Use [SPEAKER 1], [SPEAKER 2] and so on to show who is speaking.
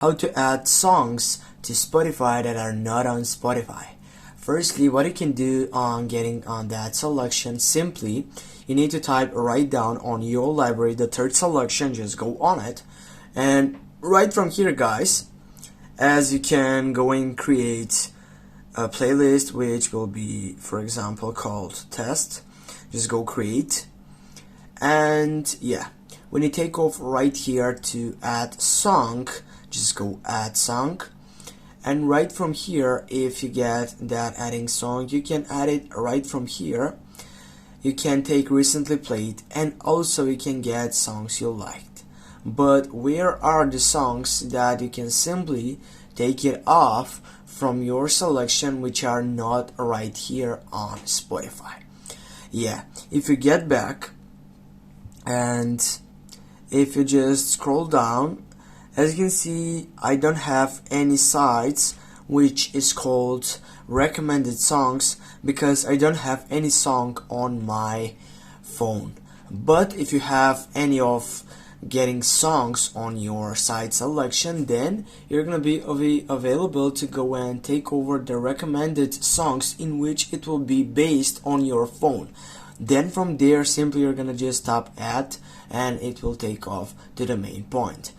[SPEAKER 1] How to add songs to Spotify that are not on Spotify. Firstly, what you can do on getting on that selection, simply you need to type right down on your library the third selection, just go on it, and right from here, guys, as you can go and create a playlist which will be, for example, called test. Just go create, and yeah, when you take off right here to add song, just go add song, and right from here, if you get that adding song, you can add it right from here. You can take recently played, and also you can get songs you liked. But where are the songs that you can simply take it off from your selection which are not right here on Spotify? Yeah, if you get back and if you just scroll down, as you can see, I don't have any sites which is called recommended songs because I don't have any song on my phone. But if you have any of getting songs on your site selection, then you're gonna be available to go and take over the recommended songs in which it will be based on your phone. Then from there, simply you're gonna just tap add and it will take off to the main point.